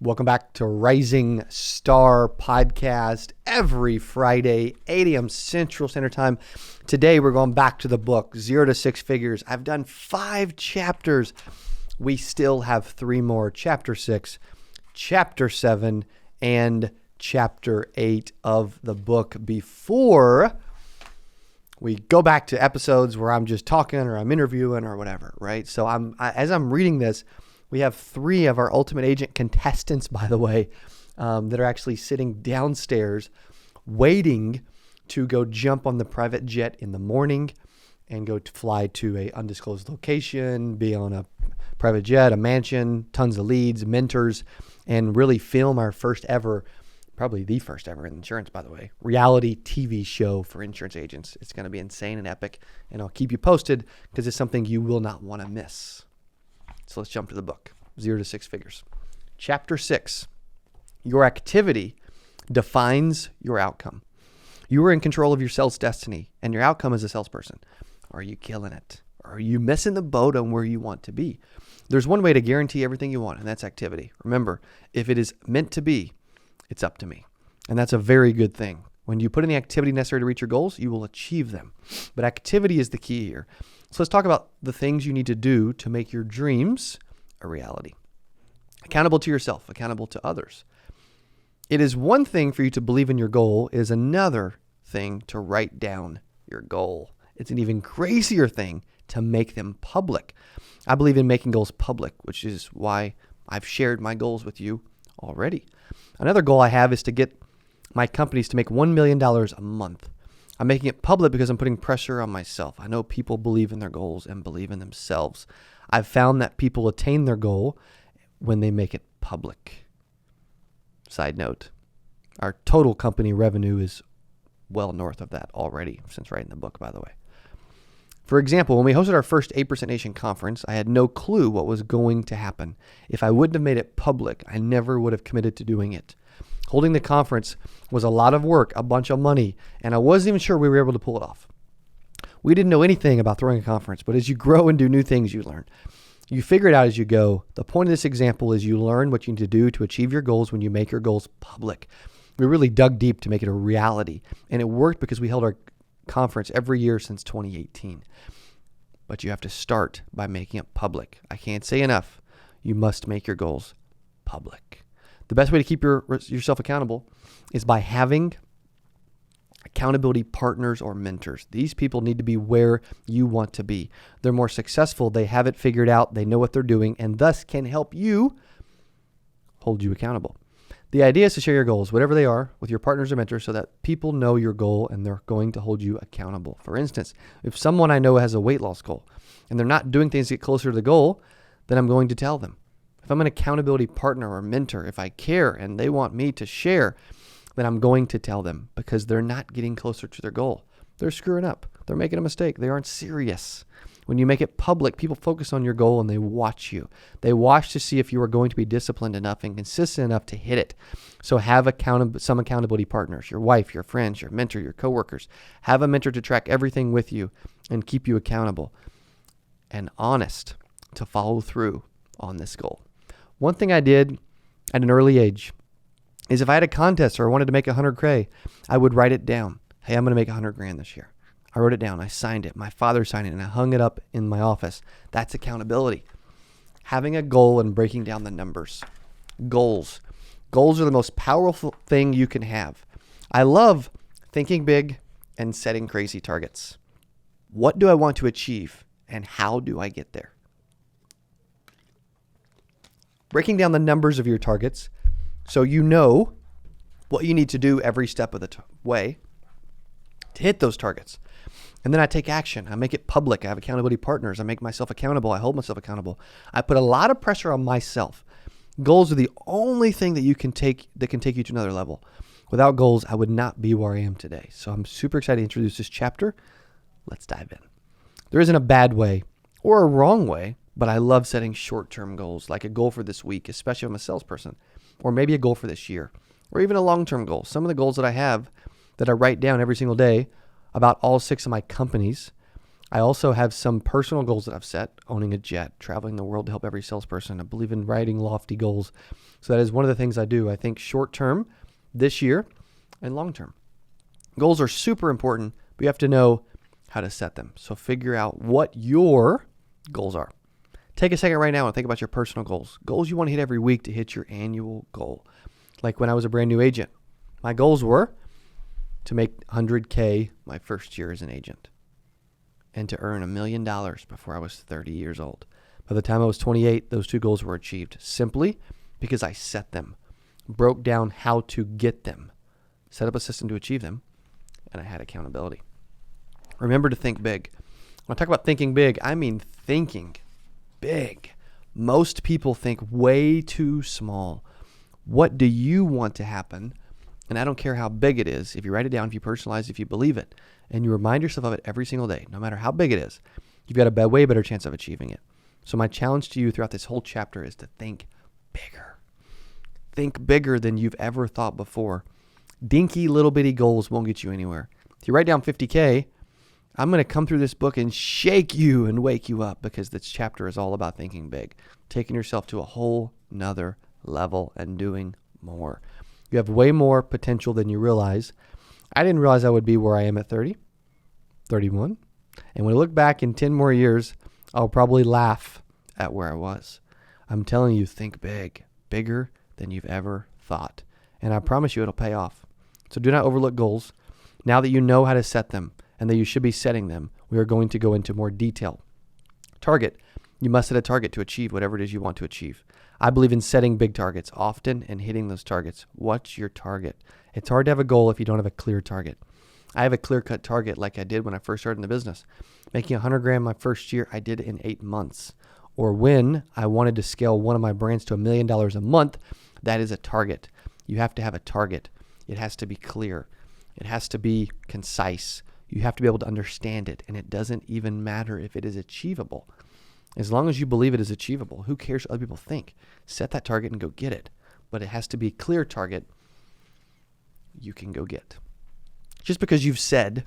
Welcome back to Rising Star Podcast every Friday, 8 a.m. Central Standard Time. Today, we're going back to the book, 0 to 6 Figures. I've done 5 chapters. We still have 3 more, Chapter 6, Chapter 7, and Chapter 8 of the book before we go back to episodes where I'm just talking or I'm interviewing or whatever, right? So as I'm reading this, we have 3 of our Ultimate Agent contestants, by the way, that are actually sitting downstairs waiting to go jump on the private jet in the morning and go to fly to a undisclosed location, be on a private jet, a mansion, tons of leads, mentors, and really film our first ever, probably the first ever in insurance, by the way, reality TV show for insurance agents. It's going to be insane and epic, and I'll keep you posted because it's something you will not want to miss. So let's jump to the book, 0 to 6 Figures. Chapter 6, your activity defines your outcome. You are in control of your sales destiny, and your outcome as a salesperson. Are you killing it? Or are you missing the boat on where you want to be? There's one way to guarantee everything you want, and that's activity. Remember, if it is meant to be, it's up to me. And that's a very good thing. When you put in the activity necessary to reach your goals, you will achieve them. But activity is the key here. So let's talk about the things you need to do to make your dreams a reality. Accountable to yourself, accountable to others. It is one thing for you to believe in your goal, it is another thing to write down your goal. It's an even crazier thing to make them public. I believe in making goals public, which is why I've shared my goals with you already. Another goal I have is to get my companies to make $1 million a month. I'm making it public because I'm putting pressure on myself. I know people believe in their goals and believe in themselves. I've found that people attain their goal when they make it public. Side note, our total company revenue is well north of that already since writing the book, by the way. For example, when we hosted our first 8% Nation conference, I had no clue what was going to happen. If I wouldn't have made it public, I never would have committed to doing it. Holding the conference was a lot of work, a bunch of money, and I wasn't even sure we were able to pull it off. We didn't know anything about throwing a conference, but as you grow and do new things, you learn. You figure it out as you go. The point of this example is you learn what you need to do to achieve your goals when you make your goals public. We really dug deep to make it a reality, and it worked because we held our conference every year since 2018. But you have to start by making it public. I can't say enough. You must make your goals public. The best way to keep yourself accountable is by having accountability partners or mentors. These people need to be where you want to be. They're more successful. They have it figured out. They know what they're doing and thus can help you hold you accountable. The idea is to share your goals, whatever they are, with your partners or mentors so that people know your goal and they're going to hold you accountable. For instance, if someone I know has a weight loss goal and they're not doing things to get closer to the goal, then I'm going to tell them. If I'm an accountability partner or mentor, if I care and they want me to share, then I'm going to tell them because they're not getting closer to their goal. They're screwing up. They're making a mistake. They aren't serious. When you make it public, people focus on your goal and they watch you. They watch to see if you are going to be disciplined enough and consistent enough to hit it. So have some accountability partners, your wife, your friends, your mentor, your coworkers. Have a mentor to track everything with you and keep you accountable and honest to follow through on this goal. One thing I did at an early age is if I had a contest or I wanted to make $100K, I would write it down. Hey, I'm going to make $100,000 this year. I wrote it down. I signed it. My father signed it, and I hung it up in my office. That's accountability. Having a goal and breaking down the numbers. Goals. Goals are the most powerful thing you can have. I love thinking big and setting crazy targets. What do I want to achieve, and how do I get there? Breaking down the numbers of your targets so you know what you need to do every step of the way to hit those targets. And then I take action. I make it public. I have accountability partners. I make myself accountable. I hold myself accountable. I put a lot of pressure on myself. Goals are the only thing that can take you to another level. Without goals, I would not be where I am today. So I'm super excited to introduce this chapter. Let's dive in. There isn't a bad way or a wrong way, but I love setting short-term goals, like a goal for this week, especially if I'm a salesperson, or maybe a goal for this year, or even a long-term goal. Some of the goals that I have that I write down every single day about all 6 of my companies I also have some personal goals that I've set: owning a jet, traveling the world to help every salesperson. I believe in writing lofty goals. So that is one of the things I do. I think short term, this year, and long term. Goals are super important, but you have to know how to set them. So figure out what your goals are. Take a second right now and think about your personal goals. Goals you want to hit every week to hit your annual goal. Like when I was a brand new agent, my goals were to make 100K my first year as an agent and to earn $1 million before I was 30 years old. By the time I was 28, those two goals were achieved simply because I set them, broke down how to get them, set up a system to achieve them, and I had accountability. Remember to think big. When I talk about thinking big, I mean thinking big. Most people think way too small. What do you want to happen? And I don't care how big it is. If you write it down, if you personalize, if you believe it, and you remind yourself of it every single day, no matter how big it is, you've got a way better chance of achieving it. So my challenge to you throughout this whole chapter is to think bigger. Think bigger than you've ever thought before. Dinky little bitty goals won't get you anywhere. If you write down 50K, I'm going to come through this book and shake you and wake you up, because this chapter is all about thinking big, taking yourself to a whole nother level and doing more. You have way more potential than you realize. I didn't realize I would be where I am at 30, 31. And when I look back in 10 more years, I'll probably laugh at where I was. I'm telling you, think big, bigger than you've ever thought. And I promise you it'll pay off. So do not overlook goals. Now that you know how to set them and that you should be setting them, we are going to go into more detail. Target. You must set a target to achieve whatever it is you want to achieve. I believe in setting big targets often and hitting those targets. What's your target? It's hard to have a goal if you don't have a clear target. I have a clear-cut target like I did when I first started in the business. Making 100 grand my first year, I did it in 8 months. Or when I wanted to scale one of my brands to $1 million a month, that is a target. You have to have a target. It has to be clear. It has to be concise. You have to be able to understand it, and it doesn't even matter if it is achievable. As long as you believe it is achievable, who cares what other people think? Set that target and go get it. But it has to be a clear target you can go get. Just because you've said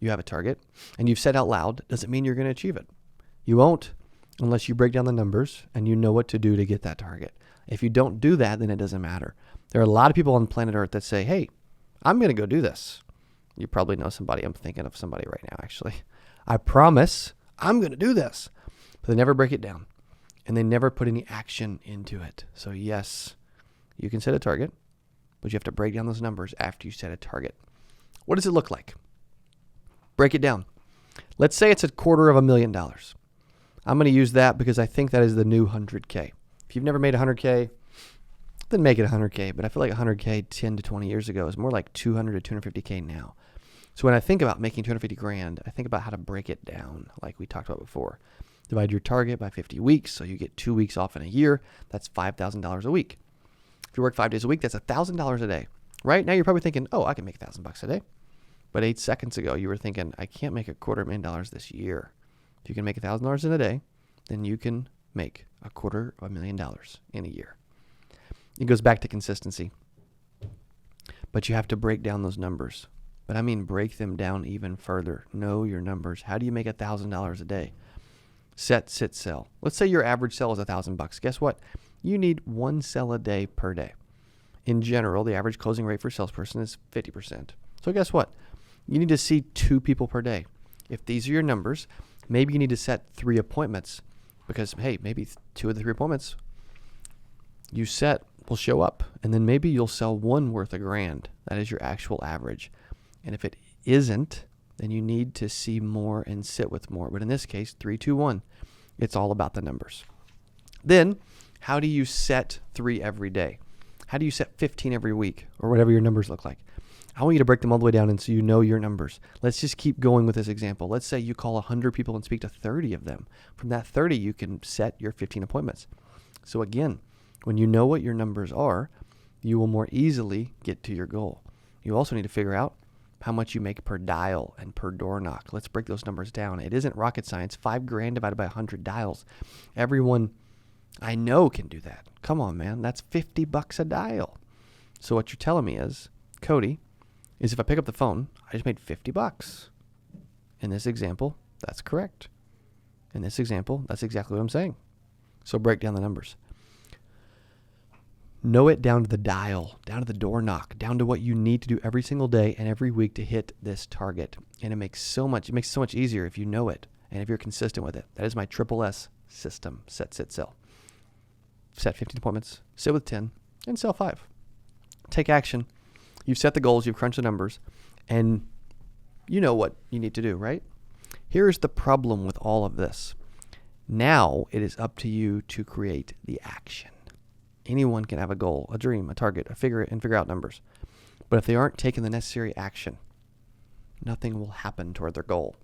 you have a target and you've said out loud doesn't mean you're going to achieve it. You won't unless you break down the numbers and you know what to do to get that target. If you don't do that, then it doesn't matter. There are a lot of people on planet Earth that say, hey, I'm going to go do this. You probably know somebody. I'm thinking of somebody right now, actually. I promise I'm going to do this. But they never break it down, and they never put any action into it. So yes, you can set a target, but you have to break down those numbers after you set a target. What does it look like? Break it down. Let's say it's $250,000. I'm going to use that because I think that is the new 100K. If you've never made 100K, then make it 100K. But I feel like 100K 10 to 20 years ago is more like 200 to 250K now. So when I think about making 250 grand, I think about how to break it down like we talked about before. Divide your target by 50 weeks, so you get 2 weeks off in a year. That's $5,000 a week. If you work 5 days a week, that's $1,000 a day. Right now, you're probably thinking, "Oh, I can make $1,000 a day." But 8 seconds ago, you were thinking, "I can't make $250,000 this year." If you can make $1,000 in a day, then you can make $250,000 in a year. It goes back to consistency. But you have to break down those numbers. But I mean, break them down even further. Know your numbers. How do you make $1,000 a day? Set, sit, sell. Let's say your average sell is $1,000. Guess what? You need 1 sell a day per day. In general, the average closing rate for a salesperson is 50%. So guess what? You need to see 2 people per day. If these are your numbers, maybe you need to set 3 appointments because, hey, maybe 2 of the 3 appointments you set will show up. And then maybe you'll sell 1 worth $1,000. That is your actual average. And if it isn't, then you need to see more and sit with more. But in this case, 3, 2, 1, it's all about the numbers. Then, how do you set 3 every day? How do you set 15 every week or whatever your numbers look like? I want you to break them all the way down and so you know your numbers. Let's just keep going with this example. Let's say you call 100 people and speak to 30 of them. From that 30, you can set your 15 appointments. So again, when you know what your numbers are, you will more easily get to your goal. You also need to figure out how much you make per dial and per door knock. Let's break those numbers down. It isn't rocket science. $5,000 divided by 100 dials. Everyone I know can do that. Come on, man. That's $50 a dial. So what you're telling me is, Cody, is if I pick up the phone, I just made $50. In this example, That's correct. In this example, that's exactly what I'm saying. So break down the numbers. Know it down to the dial, down to the door knock, down to what you need to do every single day and every week to hit this target. And it makes it so much easier if you know it and if you're consistent with it. That is my triple S system. Set, sit, sell. Set 15 appointments, sit with 10, and sell 5. Take action. You've set the goals, you've crunched the numbers, and you know what you need to do, right? Here's the problem with all of this. Now it is up to you to create the action. Anyone can have a goal, a dream, a target, and figure out numbers. But if they aren't taking the necessary action, nothing will happen toward their goal.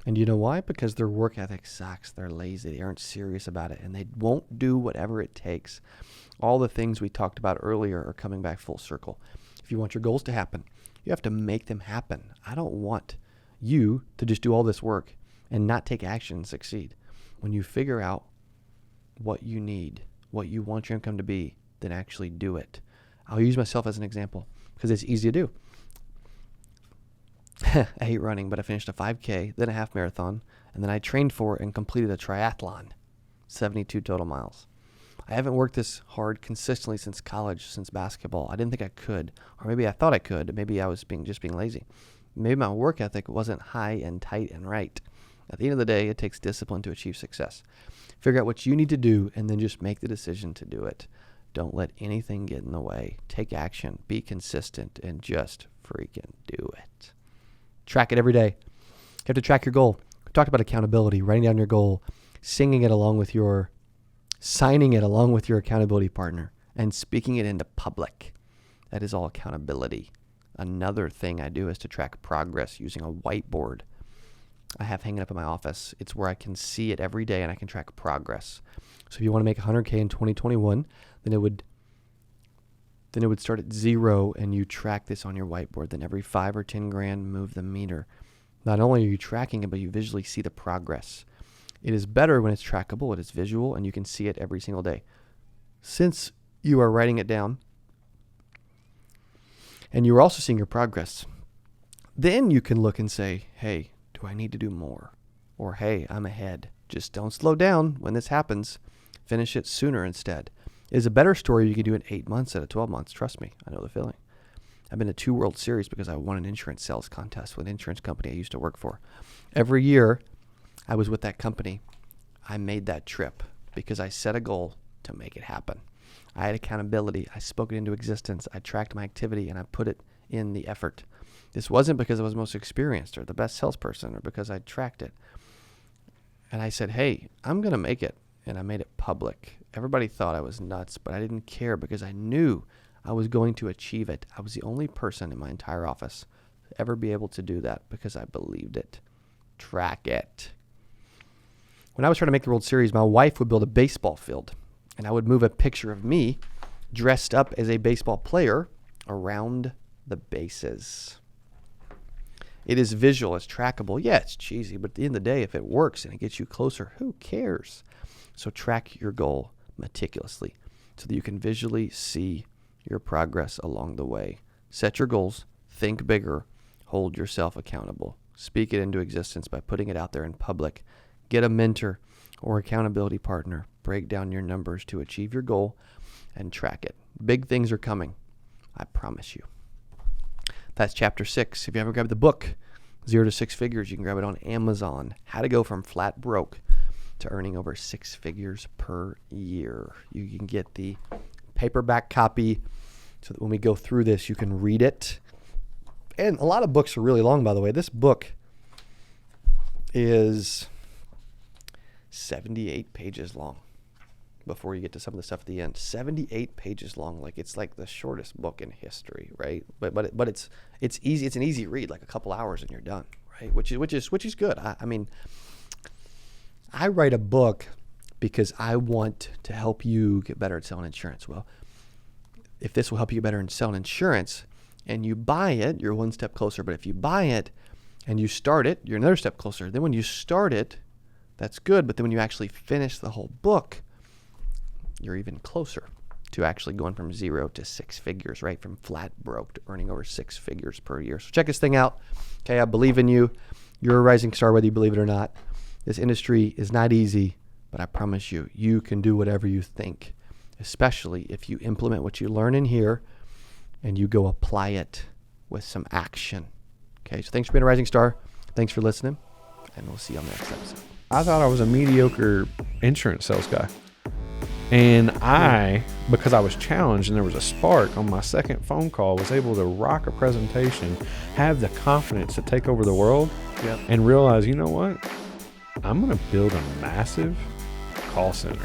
And you know why? Because their work ethic sucks. They're lazy. They aren't serious about it. And they won't do whatever it takes. All the things we talked about earlier are coming back full circle. If you want your goals to happen, you have to make them happen. I don't want you to just do all this work and not take action and succeed. When you figure out what you need, what you want your income to be, then actually do it. I'll use myself as an example because it's easy to do. I hate running, but I finished a 5K, then a half marathon, and then I trained for and completed a triathlon, 72 total miles. I haven't worked this hard consistently since college, since basketball. I didn't think I could, or maybe I thought I could. Maybe I was being lazy. Maybe my work ethic wasn't high and tight and right. At the end of the day, it takes discipline to achieve success. Figure out what you need to do and then just make the decision to do it. Don't let anything get in the way. Take action, be consistent, and just freaking do it. Track it every day. You have to track your goal. We talked about accountability, writing down your goal, signing it along with your accountability partner, and speaking it into public. That is all accountability. Another thing I do is to track progress using a whiteboard I have hanging up in my office. It's where I can see it every day and I can track progress. So if you want to make 100K in 2021, then it would start at 0 and you track this on your whiteboard. Then every 5 or 10 grand, move the meter. Not only are you tracking it, but you visually see the progress. It is better when it's trackable, it is visual, and you can see it every single day. Since you are writing it down and you're also seeing your progress, then you can look and say, hey, do I need to do more? Or, hey, I'm ahead. Just don't slow down when this happens. Finish it sooner instead. It is a better story you can do in 8 months instead of 12 months. Trust me, I know the feeling. I've been to 2 World Series because I won an insurance sales contest with an insurance company I used to work for. Every year I was with that company, I made that trip because I set a goal to make it happen. I had accountability. I spoke it into existence. I tracked my activity and I put it in the effort. This wasn't because I was most experienced or the best salesperson or because I tracked it. And I said, hey, I'm going to make it. And I made it public. Everybody thought I was nuts, but I didn't care because I knew I was going to achieve it. I was the only person in my entire office to ever be able to do that because I believed it. Track it. When I was trying to make the World Series, my wife would build a baseball field, and I would move a picture of me dressed up as a baseball player around the bases. It is visual, it's trackable. Yeah, it's cheesy, but at the end of the day, if it works and it gets you closer, who cares? So track your goal meticulously so that you can visually see your progress along the way. Set your goals, think bigger, hold yourself accountable. Speak it into existence by putting it out there in public. Get a mentor or accountability partner. Break down your numbers to achieve your goal and track it. Big things are coming, I promise you. That's chapter 6. If you haven't grabbed the book, 0 to 6 Figures, you can grab it on Amazon. How to go from flat broke to earning over 6 figures per year. You can get the paperback copy so that when we go through this, you can read it. And a lot of books are really long, by the way. This book is 78 pages long before you get to some of the stuff at the end. 78 pages long. It's like the shortest book in history, right? But it's easy. It's an easy read, like a couple hours and you're done, right? Which is good. I mean, I write a book because I want to help you get better at selling insurance. Well, if this will help you get better at selling insurance and you buy it, you're one step closer. But if you buy it and you start it, you're another step closer. Then when you start it, that's good. But then when you actually finish the whole book, you're even closer to actually going from 0 to 6 figures, right? From flat broke to earning over 6 figures per year. So check this thing out. Okay, I believe in you. You're a rising star, whether you believe it or not. This industry is not easy, but I promise you, you can do whatever you think, especially if you implement what you learn in here and you go apply it with some action. Okay, so thanks for being a rising star. Thanks for listening, and we'll see you on the next episode. I thought I was a mediocre insurance sales guy. And because I was challenged and there was a spark on my second phone call, was able to rock a presentation, have the confidence to take over the world, and realize, you know what? I'm going to build a massive call center.